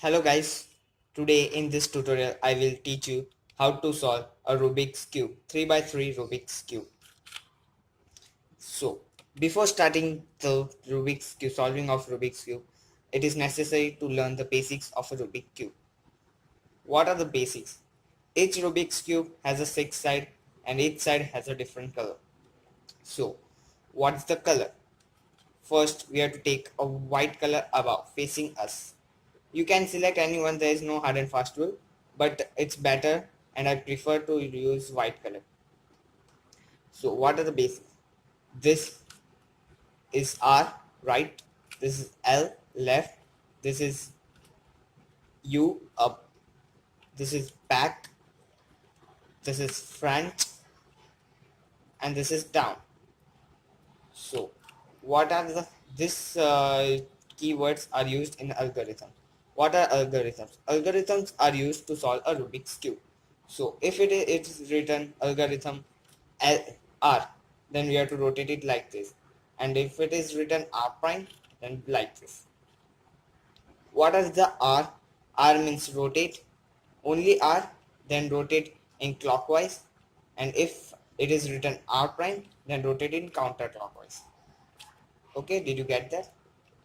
Hello guys, today in this tutorial I will teach you how to solve a Rubik's Cube, 3 by 3 Rubik's Cube. So, before starting the Rubik's Cube, solving of Rubik's Cube, it is necessary to learn the basics of a Rubik's Cube. What are the basics? Each Rubik's Cube has a 6 side and each side has a different color. So, what's the color? First, we have to take a white color above facing us. You can select anyone, there is no hard and fast rule, but it's better and I prefer to use white color. So what are the basics? This is R, right? This is L, left. This is U, up. This is back. This is front. And this is down. So what are this keywords are used in algorithm? What are algorithms? Algorithms are used to solve a Rubik's Cube. So if it is written algorithm R, then we have to rotate it like this. And if it is written R prime, then like this. What is the R? R means rotate. Only R, then rotate in clockwise. And if it is written R prime, then rotate in counterclockwise. Okay, did you get that?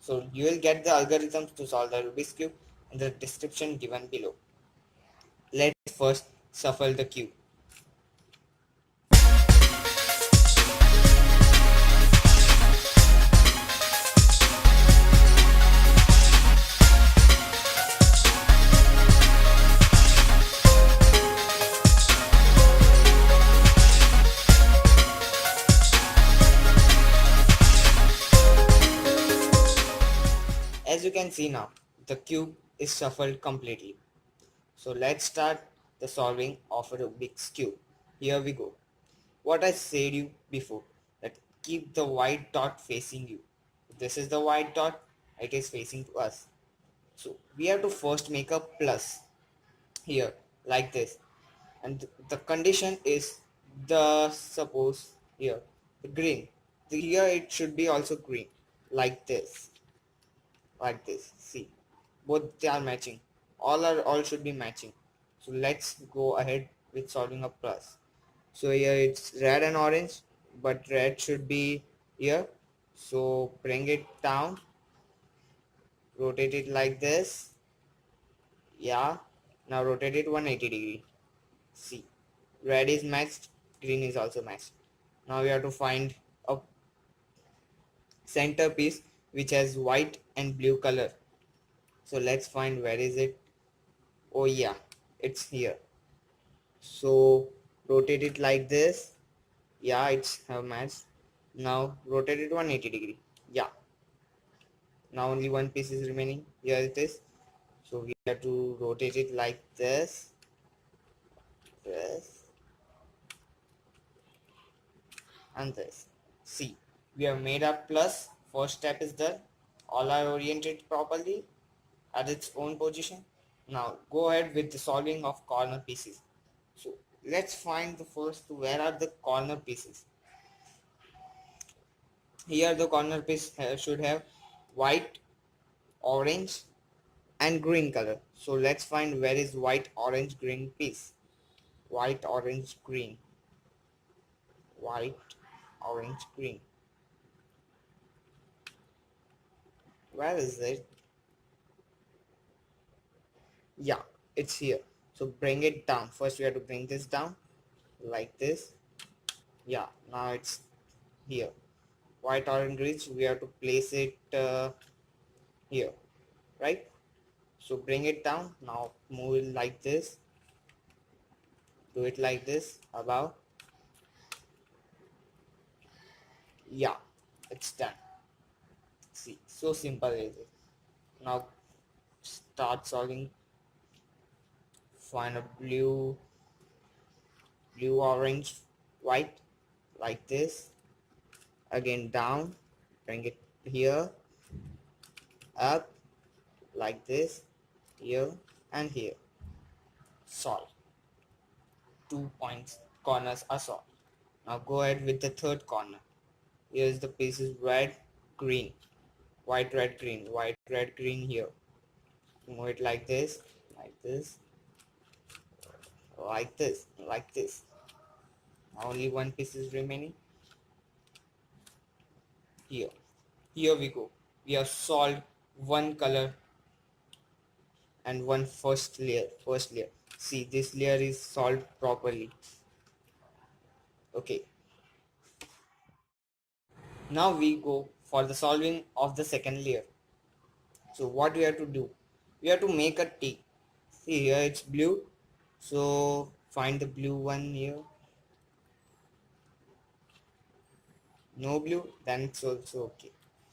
So you will get the algorithms to solve the Rubik's Cube in the description given below. Let's first shuffle the cube. As you can see now, the cube is shuffled completely. So let's start the solving of a Rubik's Cube. Here we go. What I said you before, that keep the white dot facing you. This is the white dot, it is facing to us. So we have to first make a plus here like this. And the condition is the suppose here the green. Here it should be also green like this. Like this. See, both they are matching. All should be matching. So let's go ahead with solving a plus. So here it's red and orange, but red should be here. So bring it down, rotate it like this. Yeah, now rotate it 180 degree. See, red is matched, green is also matched. Now we have to find a centerpiece which has white and blue color. So let's find where is it. Oh yeah, it's here. So rotate it like this. Yeah, it's have matched. Now rotate it 180 degree. Yeah, now only one piece is remaining. Here it is. So we have to rotate it like this, and this. See, we have made a plus. First step is done. All are oriented properly at its own position. Now go ahead with the solving of corner pieces. So let's find the first, where are the corner pieces. Here the corner piece should have white, orange and green color. So let's find where is white, orange, green piece. White, orange, green. White, orange, green. Where is it? Yeah, it's here. So bring it down. First we have to bring this down like this. Yeah, now it's here. White, orange, green, we have to place it here, right? So bring it down. Now move it like this. Do it like this above. Yeah, it's done. See, so simple is it. Now start solving. Find a blue, orange, white like this. Again down, bring it here, up like this, here and here. Solve. 2 points corners are solved. Now go ahead with the third corner. Here's the pieces red, green, white, red, green, white, red, green here. Move it like this, like this, like this, like this. Now only one piece is remaining. Here. Here we go. We have solved one color and one first layer. See, this layer is solved properly. Okay. Now we go for the solving of the second layer. So what we have to do? We have to make a T. See here it's blue. So find the blue one here. No blue, then it's also okay.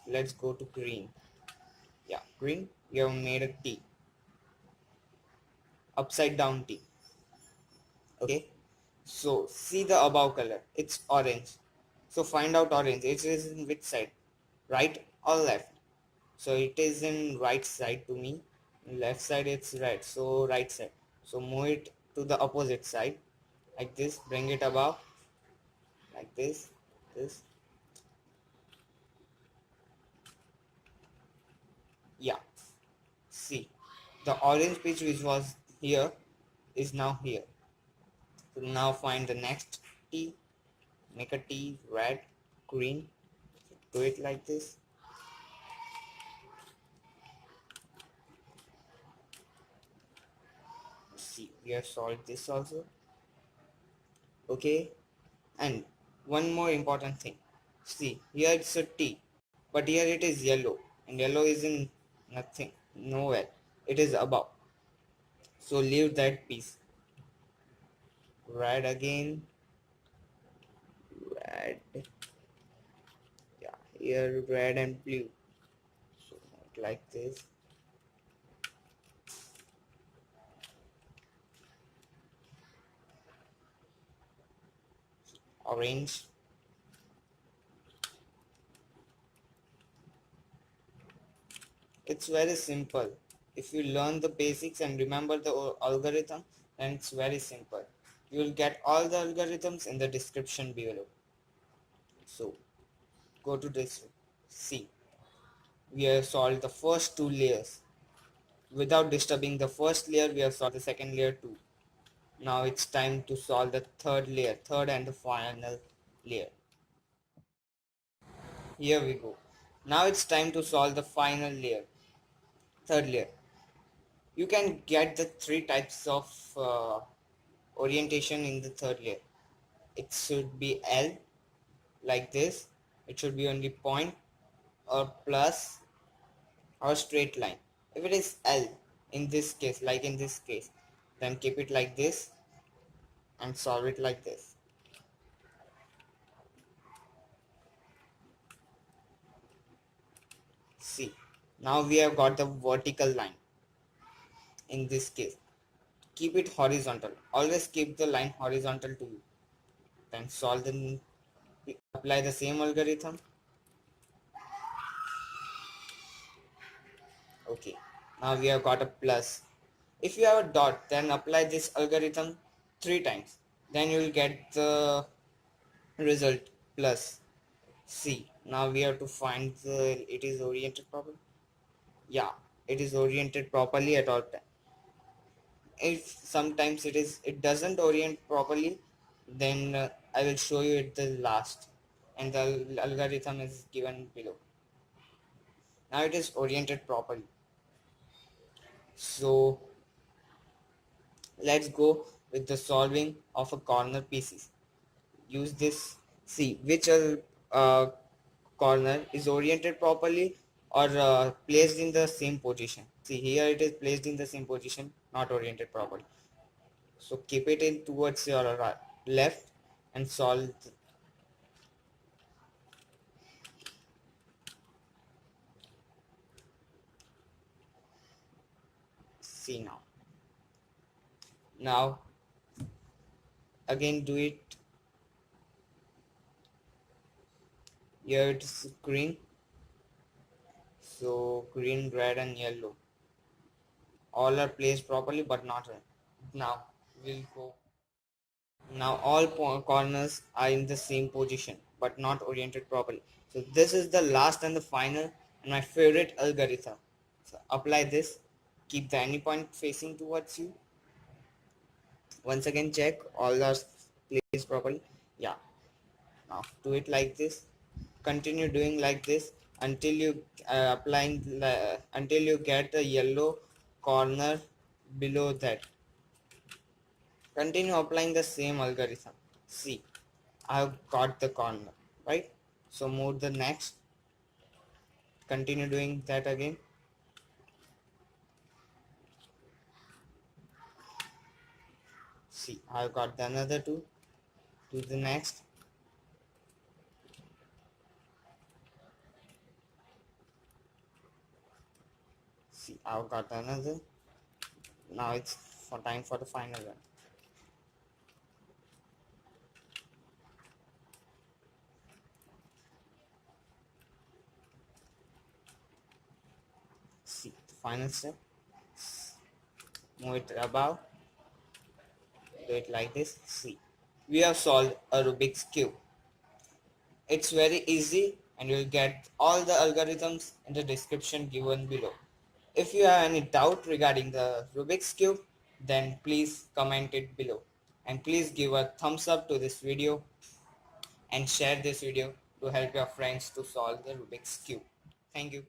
Let's go to green. Yeah, green. We have made a T. Upside down T. Okay. So see the above color. It's orange. So find out orange. It is in which side? Right or left? So it is in right side to me. Left side it's red. So right side. So move it to the opposite side. Like this. Bring it above. Like this. This. Yeah. See. The orange piece which was here is now here. So now find the next T. Make a T, red, green. Do it like this. See, we have solved this also. Okay. And one more important thing. See, here it's a T, but here it is yellow, and yellow is in nothing, nowhere. It is above. So leave that piece. Red again. Red. Yeah, here red and blue. So like this. Orange. It's very simple. If you learn the basics and remember the algorithm, then it's very simple. You will get all the algorithms in the description below. So go to this. See, we have solved the first two layers. Without disturbing the first layer, we have solved the second layer too. Now it's time to solve the third layer, third and the final layer. Here we go. Now it's time to solve the final layer, third layer. You can get the three types of orientation in the third layer. It should be L like this. It should be only point or plus or straight line. If it is L in this case, like in this case, then keep it like this and solve it like this. See, now we have got the vertical line in this case. Keep it horizontal. Always keep the line horizontal to you. Then solve the apply the same algorithm. Okay, now we have got a plus. If you have a dot, then apply this algorithm 3 times. Then you will get the result plus. See, now we have to find the it is oriented properly. Yeah, it is oriented properly at all time. If sometimes it doesn't orient properly, then I will show you at the last, and the algorithm is given below. Now it is oriented properly. So let's go with the solving of a corner pieces. Use this. See which uh, corner is oriented properly or placed in the same position. See here it is placed in the same position, not oriented properly. So keep it in towards your left and solve. See now. Now again do it. Here it's green. So green, red and yellow. All are placed properly but not right. Now we'll go. Now all corners are in the same position but not oriented properly. So this is the last and the final and my favorite algorithm. So apply this. keep the any point facing towards you. Once again check all are placed properly. Yeah, now do it like this. Continue doing like this until you until you get a yellow corner below that. Continue applying the same algorithm. See, I've got the corner, right? So move the next. Continue doing that again. See, I've got the another two. Do the next. See, I've got another. Now it's for time for the final one. See, the final step. Move it above. Do it like this. See, we have solved a Rubik's Cube. It's very easy and you'll get all the algorithms in the description given below. If you have any doubt regarding the Rubik's Cube, then please comment it below. And please give a thumbs up to this video and share this video to help your friends to solve the Rubik's Cube. Thank you.